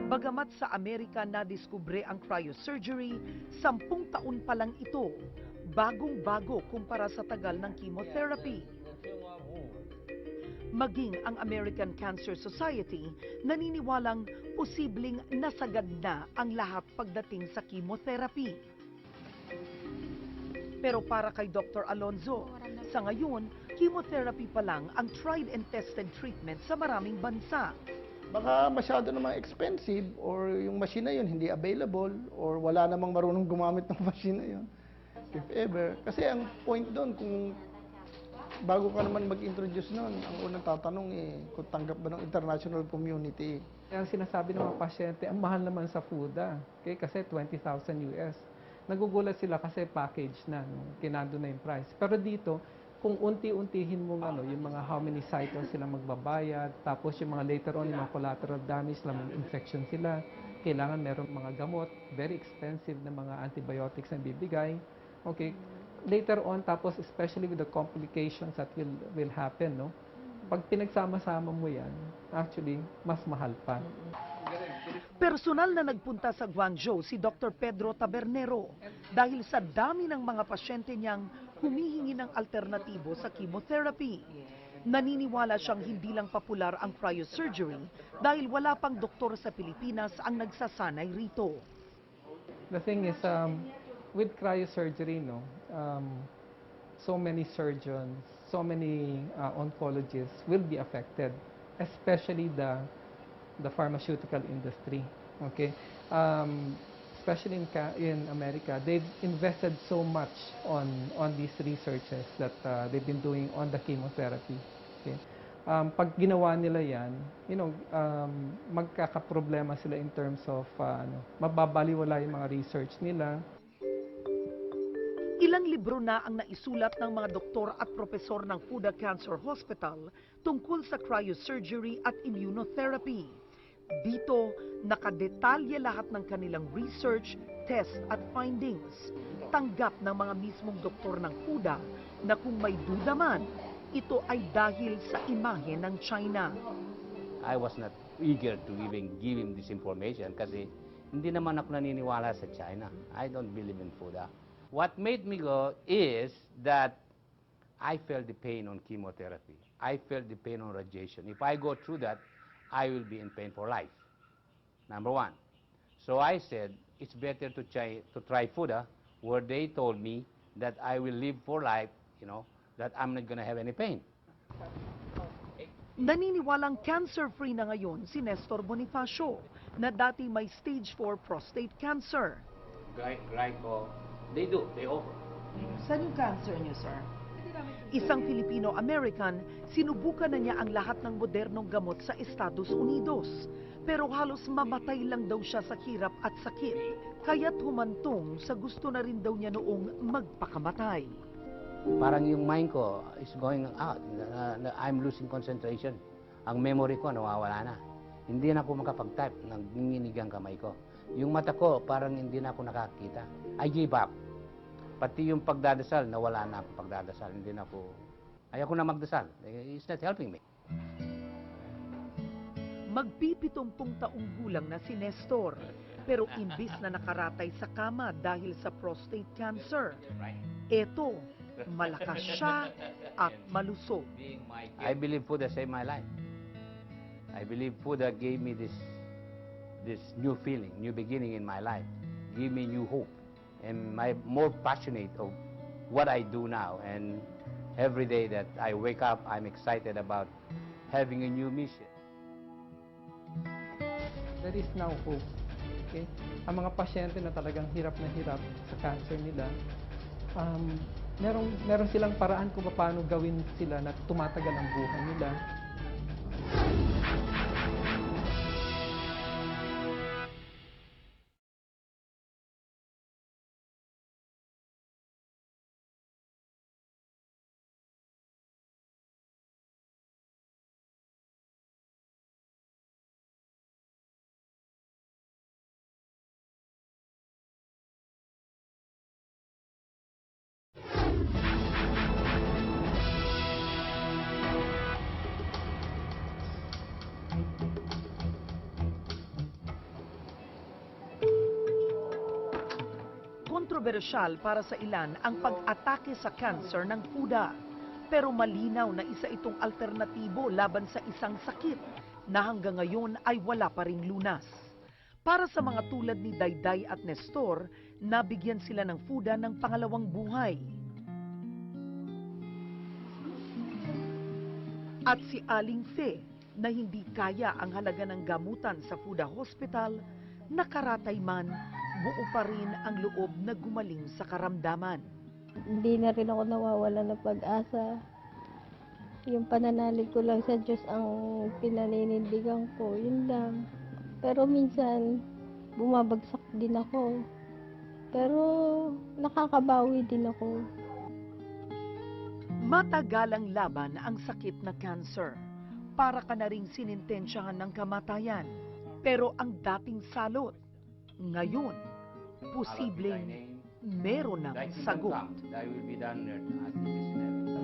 Bagamat sa Amerika nadiskubre ang cryosurgery, 10 taon pa lang ito, bagong-bago kumpara sa tagal ng chemotherapy. Maging ang American Cancer Society naniniwalang posibleng nasagad na ang lahat pagdating sa chemotherapy. Pero para kay Dr. Alonzo, sa ngayon, chemotherapy pa lang ang tried and tested treatment sa maraming bansa. Baka masyado namang expensive or yung machine na yun hindi available or wala namang marunong gumamit ng machine na yun. If ever. Kasi ang point doon, kung bago ka naman mag-introduce noon, ang unang tatanong kung tanggap ba ng international community. Ang sinasabi ng mga pasyente, ang mahal naman sa FUDA. Okay? Kasi 20,000 US. Nagugulat sila kasi package na, kinando na yung price. Pero dito, kung unti-untihin mo yung mga how many cycles sila magbabayad, tapos yung mga later on, yung mga collateral damage, may infection sila, kailangan meron mga gamot, very expensive na mga antibiotics na bibigay. Okay, later on, tapos especially with the complications that will happen, no? Pag pinagsama-sama mo yan, actually, mas mahal pa. Personal na nagpunta sa Guangzhou si Dr. Pedro Tabernero dahil sa dami ng mga pasyente niyang humihingi ng alternatibo sa chemotherapy. Naniniwala siyang hindi lang popular ang cryosurgery dahil wala pang doktor sa Pilipinas ang nagsasanay rito. The thing is, with cryosurgery, so many surgeons, so many oncologists will be affected, especially the pharmaceutical industry. Okay, especially in America, they've invested so much on these researches that they've been doing on the chemotherapy. Okay, pag ginawa nila yan, magkakaproblema sila in terms of mababaliwala yung mga research nila. Ilang libro na ang naisulat ng mga doktor at propesor ng FUDA Cancer Hospital tungkol sa cryosurgery at immunotherapy. Dito, nakadetalye lahat ng kanilang research, test at findings. Tanggap ng mga mismong doktor ng FUDA na kung may duda man, ito ay dahil sa imahe ng China. I was not eager to even give him this information kasi hindi naman ako naniniwala sa China. I don't believe in FUDA. What made me go is that I felt the pain on chemotherapy. I felt the pain on radiation. If I go through that, I will be in pain for life. Number one. So I said, it's better to try FUDA, where they told me that I will live for life, that I'm not going to have any pain. Naniniwalang cancer-free na ngayon si Nestor Bonifacio na dati may stage 4 prostate cancer. They do, they offer. Saan yung cancer niyo, sir? Isang Filipino-American, sinubukan na niya ang lahat ng modernong gamot sa Estados Unidos. Pero halos mamatay lang daw siya sa hirap at sakit. Kaya't humantong sa gusto na rin daw niya noong magpakamatay. Parang yung mind ko is going out. I'm losing concentration. Ang memory ko nawawala na. Hindi na ako makapag-type. Nanginginig ang kamay ko. Yung mata ko parang hindi na ako nakakita. I give up. Pati yung pagdadasal, nawala na ako pagdadasal. Hindi na ako, ayoko na magdasal. It's not helping me. Magpipitumpung taong gulang na si Nestor. Pero imbis na nakaratay sa kama dahil sa prostate cancer, eto, malakas siya at malusog. I believe FUDA saved my life. I believe FUDA gave me this new feeling, new beginning in my life. Give me new hope. And I'm more passionate of what I do now. And every day that I wake up, I'm excited about having a new mission. There is now hope. Okay? Ang mga pasyente na talagang hirap na hirap sa cancer nila, meron silang paraan kung paano gawin sila na tumatagal ang buhay nila. Kontrobersyal para sa ilan ang pag-atake sa cancer ng FUDA. Pero malinaw na isa itong alternatibo laban sa isang sakit na hanggang ngayon ay wala pa ring lunas. Para sa mga tulad ni Dayday at Nestor, nabigyan sila ng FUDA ng pangalawang buhay. At si Aling Fe, na hindi kaya ang halaga ng gamutan sa FUDA Hospital, nakaratay man, buo pa rin ang loob na gumaling sa karamdaman. Hindi na rin ako nawawala ng pag-asa. Yung pananalig ko lang sa Diyos ang pinaninindigan ko, yun lang. Pero minsan, bumabagsak din ako. Pero nakakabawi din ako. Matagalang laban ang sakit na cancer. Para ka na ring sinintensyahan ng kamatayan. Pero ang dating salot, ngayon, posibleng meron ng sagot.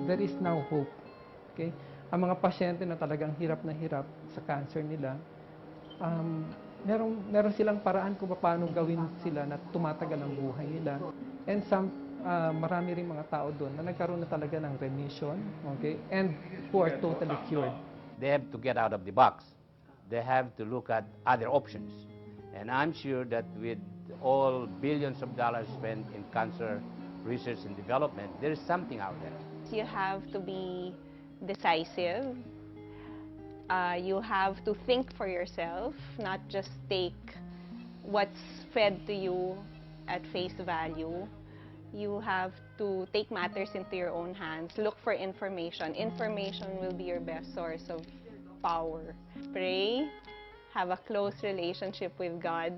There is now hope. Okay? Ang mga pasyente na talagang hirap na hirap sa cancer nila, meron silang paraan kung paano gawin sila na tumatagal ang buhay nila. And marami ring mga tao doon na nagkaroon na talaga ng remission, okay? And who are totally cured. They have to get out of the box. They have to look at other options. And I'm sure that with all billions of dollars spent in cancer research and development, there is something out there. You have to be decisive. You have to think for yourself, not just take what's fed to you at face value. You have to take matters into your own hands. Look for information. Information will be your best source of power. Pray. Have a close relationship with God.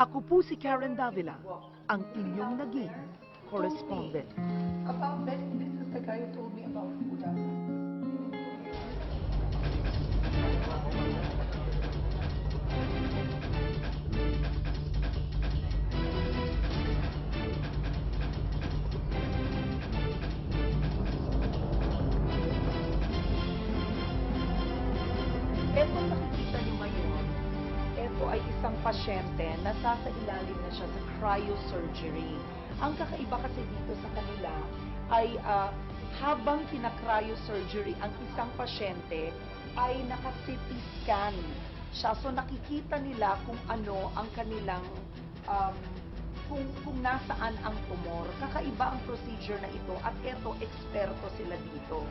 Ako po si Karen Davila, ang inyong naging correspondent. About this is the guy who told me about FUDA. Ito nakikita niyo ngayon, ito ay isang pasyente na sasailalim na siya sa cryosurgery. Ang kakaiba kasi dito sa kanila ay habang kina-cryosurgery ang isang pasyente ay naka-CT scan siya. So nakikita nila kung ano ang kanilang, kung nasaan ang tumor. Kakaiba ang procedure na ito at ito, eksperto sila dito.